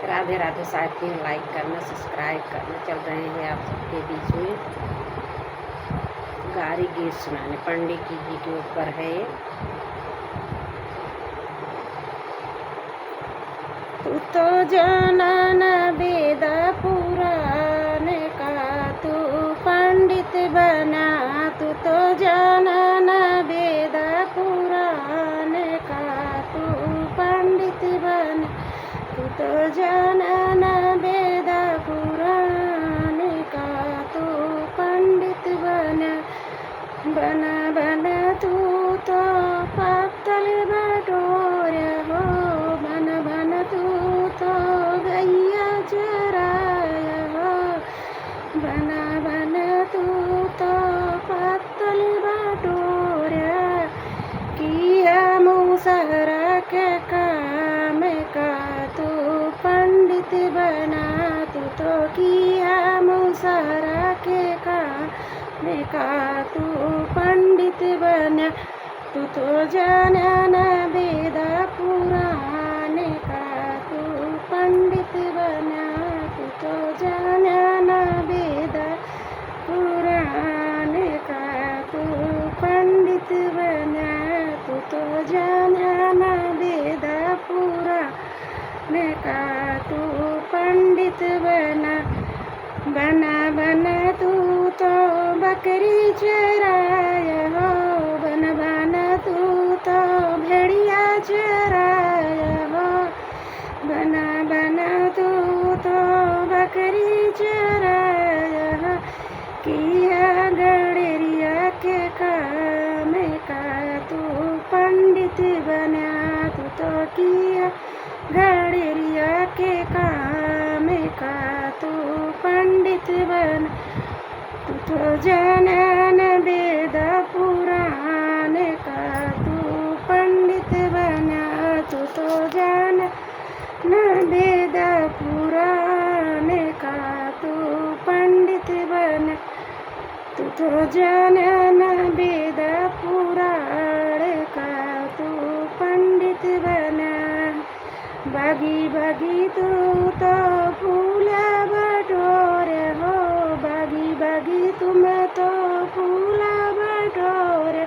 राधे राधे साथियों, लाइक करना, सब्सक्राइब करना। चल रहे हैं आप सबके बीच में गारी गीत सुनाने। पंडित जी के ऊपर है ये। तू तो जाना न वेद पुराण का, तू पंडित बना। तू तो जाना न वेद पुराण का, तू पंडित बना। तू तो जाना न वेद पुराण का, तू पंडित बना। बना बना तू तो पत्तल बटोरे हो। बन बन तू तो गैया चराया हो। बना बना तू तो पत्तल बटोरे। किया मुसहरा के काम का, तू पंडित बना। तू तो किया मुसहरा के काम का, तू पंडित बना। तू तो जाना न वेद पुराण का, तू पंडित बना। तू तो जाना न वेद पुराण का, तू पंडित बना। तू तो जाना न वेद पुराण का, तू पंडित बना। बना बना तू तो बकरी चराया हो। बन बना तू तो भेड़िया चराया हो। बना बना तू तो बकरी चराया हो। किया गड़ेरिया के काम का, तू पंडित बना। तू तो किया गड़ेरिया के काम का, तू पंडित बना। तू तो जाना न वेद पुराण का, तू पंडित बना। तू तो जाना न वेद पुराण का, तू पंडित बना। तू तो जाना न वेद पुराण का, तू पंडित बना। बागी बागी तू तो फूल बटोरे हो। बागी बागी तुम तो फूल बटोरे।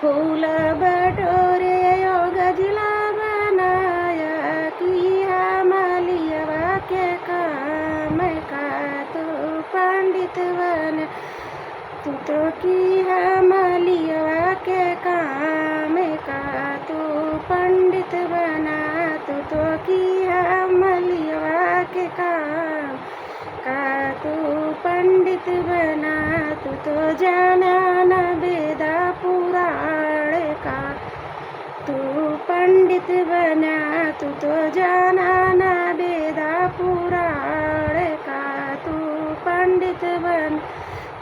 फूल बटोरे यो गजला बनाया। किया मालिया के काम का, तू पंडित बना। तू तो किया मालिया के काम का, तू पंडित बना। तू तो किया मालिया के काम का, तू पंडित बना। तू तो जाना न वेद पुराण का, तू पंडित बना। तू तो जाना न वेद पुराण का, तू पंडित बना।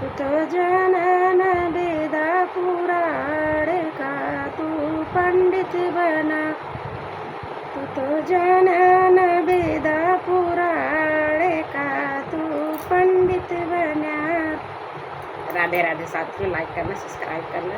तू तो जाना न वेद पुराण का, तू पंडित बना। तू तो जाना न वेद पुराण का, तू पंडित बना। राधे राधे साथियों, लाइक करना, सब्सक्राइब करना।